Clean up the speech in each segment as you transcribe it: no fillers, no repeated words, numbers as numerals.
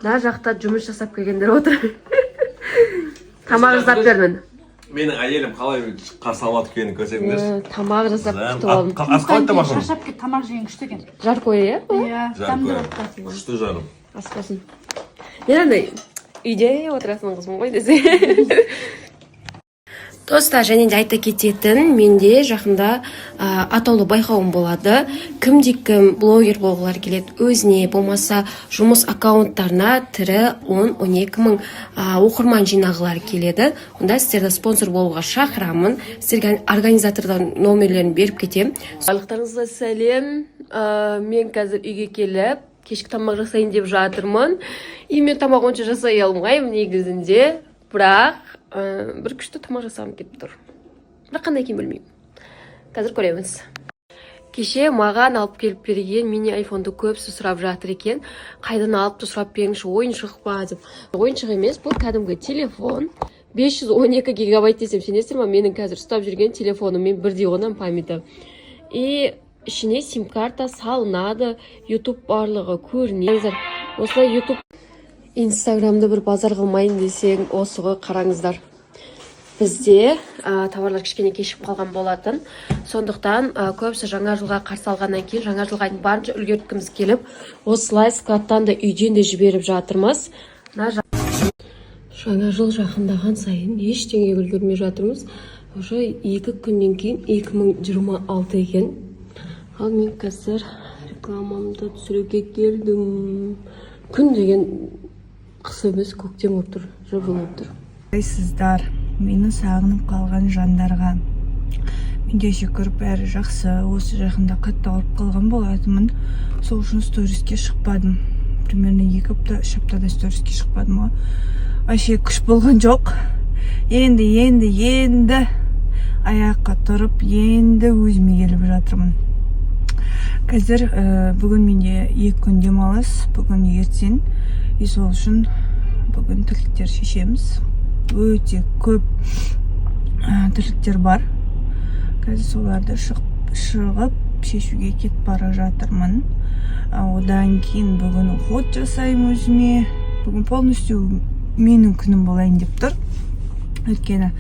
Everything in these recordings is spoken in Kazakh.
Мына жақта жұмыс жасап келгендер отыр. Тамақ жасап бердім. Менің әйелім қалай қарсы алып келгенін көрсеңдерші. Тамақ жасап күтіп алдым. Қалай тамағың? Шаршап кет, тамақ жеген күшті екен. Жарко, иә? Иә, дамды Күшті жарым. Аспасын. Мен андай үйде отырасың қызмын ғой десе. Достар, және де айта кететін, менде жақында атаулы байқауым болады. Кімде-кім блогер болғылар келеді, өзіне болмаса жұмыс аккаунттарына тірі 10-12 мың оқырман жинағылар келеді. Онда сіздерді спонсор болуға шақырамын. Сіздерге организатордан номерлерін беріп кетем. Барлықтарыңызға сәлем. Мен қазір үйге келіп, кешкі тамақ жасайын деп жатырмын. Мен тамақ онша жасай алмаймын негізінде, бірақ бір күшті тамақ жасағым келіп тұр. Бірақ қандай екен білмеймін. Қазір көреміз. Кеше маған алып келіп берген мини айфонды көпсі сұрап жатыр екен. Қайдан алыпты сұрап беріңізші, ойыншық па деп. Ойыншық емес, бұл кәдімгі телефон. 512 гигабайт десем сенесіздер ме? Менің қазір ұстап жүрген телефоным, мен бірдей онан памяты. И ішіне сим-карта салынады, YouTube барлығы көрінеді. Осылай YouTube, Инстаграмды бір базар қылмайын десең, осы ғой, қараңыздар. Бізде товарлар кішкене кешіп қалған болатын. Сондықтан көбісі жаңа жылға қарсы алғаннан кейін, жаңа жылға барынша үлгерткіміз келіп, осылай складтан да үйден де жіберіп жатырмыз. Жаңа жыл жақындаған сайын ештеңе үлгермей жатырмыз. Уже 2 күннен кейін 2026 екен. Ал мен қазір рекламамды түсіруге келдім. Күн деген қыс емес, көктем болып тұр, жып-жылып тұр. Сіздер, мені сағынып қалған жандарға. Менде шүкір бәрі жақсы. Осы жақында қатты ауырып қалған болатынмын. Сол үшін сториске шықпадым. Примерно 2 апта, 3 аптада сториске шықпадым ғой. Вообще күш болған жоқ. Енді аяққа тұрып, енді өзіме келіп жатырмын. Қазір бүгін менде 2 күн демалыс, бүгін ертең. И сол үшін бүгін тірліктер шешеміз. Өте көп тірліктер бар. Қазір соларды шығып шешуге кетіп бара жатырмын. Одан кейін бүгін уход жасаймын өзіме. Бүгін полностью менің күнім болайын деп тұр. Өйткені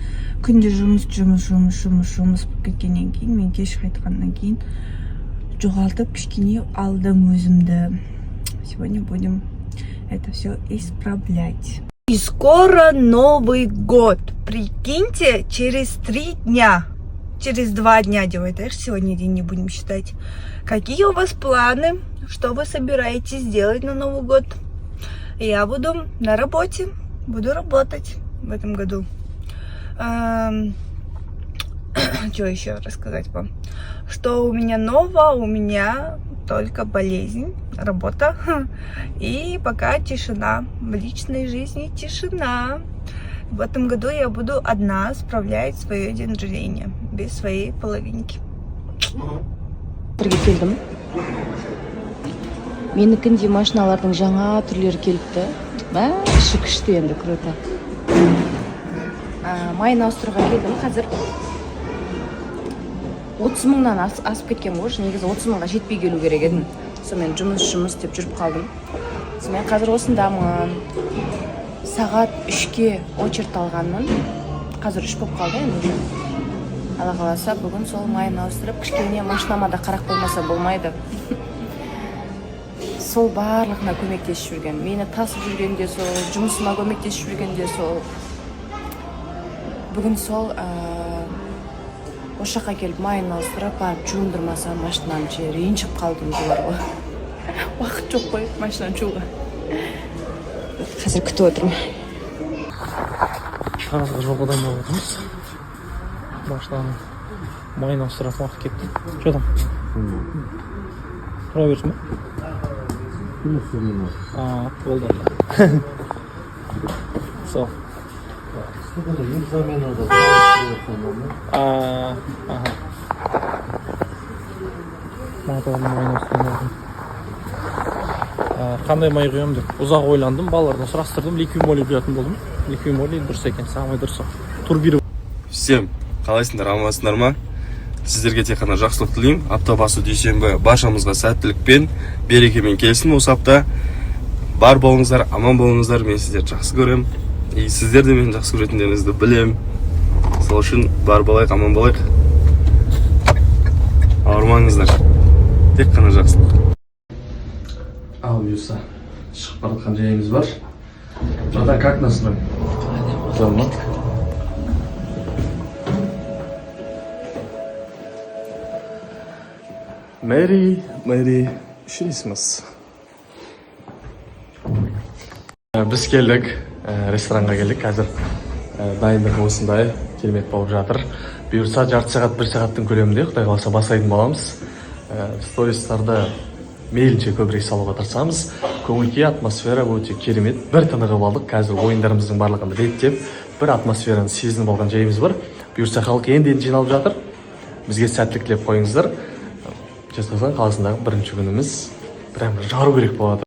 күнде жұмыс болып кеткеннен кейін, мен кеш қайтқаннан кейін жоғалтып кішкене алдым өзімді. Сегодня будем это все исправлять. И скоро Новый год. Прикиньте, через 3 дня. Через 2 дня, давайте сегодня день не будем считать. Какие у вас планы? Что вы собираетесь делать на Новый год? Я буду на работе. Буду работать в этом году. Что еще рассказать вам? Что у меня нового? У меня только болезнь, работа и пока тишина. В личной жизни тишина. В этом году я буду одна справлять свой день рождения, без своей половинки. Келдім. Менікінде машиналардың жаңа түрлері келіпті. Іші күшті енді, круто. Майын ауыстыруға келдім. Қазір 30 мыңнан асып кеткен ғой. Негізі 30 мыңға жетпей келу керек едім. Сонымен жұмыс деп жүріп қалдым. Мен қазір осындамын. Сағат 3-ке очерт алғанмын. Қазір 3 болып қалды енді. Алла қаласа бүгін сол майын ауыстырып, кішкене машинама да қарақ болмаса болмайды. Сол барлығына көмектесіп жүрген. Мені тасып жүргенде сол, жұмысыма көмектесіп жүргенде сол. Бүгін сол осы жаққа келіп майын ауыстырып, барып жуындырмасам машинам ренжіп қалдым болар ғой. Уақыт жоқ қой машинаны жууға. Қазір күтіп отырмын. Қағазға жолға дайындап отырмыз. Машинаны майын ауыстырып уақыт кетті. Что там? Тұра берсін ба? Болды. Сол. Қандай май құямын деп ұзақ ойландым, балалардан сұрастырдым, ликвимоли құятын болдым. Ликвимоли дұрыс екен, самый дұрысы. Турбиров. Всем, қалайсыңдар, амансыңдар ма? Сіздерге тек қана жақсылық тілеймін. Апта басы дүйсенбі баршамызға сәттілікпен, берекемен келсін осы апта. бар болыңыздар, аман болыңыздар. Мен сіздерді жақсы көрем. И сіздер де мені жақсы көретіндеріңізді білем. Сол үшін бар болайық, аман болайық. Ауырмаңыздар. Тек қана жақсылық. Ал бұйырса, шығып бара жатқан жайымыз бар. Братан, как настрой? Нормально. Мэри, ішіресіңіз. Біз келдік, ресторанға келдік. Қазір дайындық осындай келмек болып жатыр. Бұйырса жарты сағат, 1 сағаттың көлемінде, Құдай қаласа бастайтын боламыз. Стористарды мейлінше көбірек салуға тырысамыз. Көңіл-күй, атмосфера өте керемет. Бір тынығып алдық. Қазір ойындарымыздың барлығын реттеп, бір атмосфераны сезініп алған жайымыз бар. Бұйырса халық енді жиналып жатыр. Бізге сәттілік тілеп қойыңыздар. Жезқазған қаласындағы бірінші күніміз прям жару керек болады.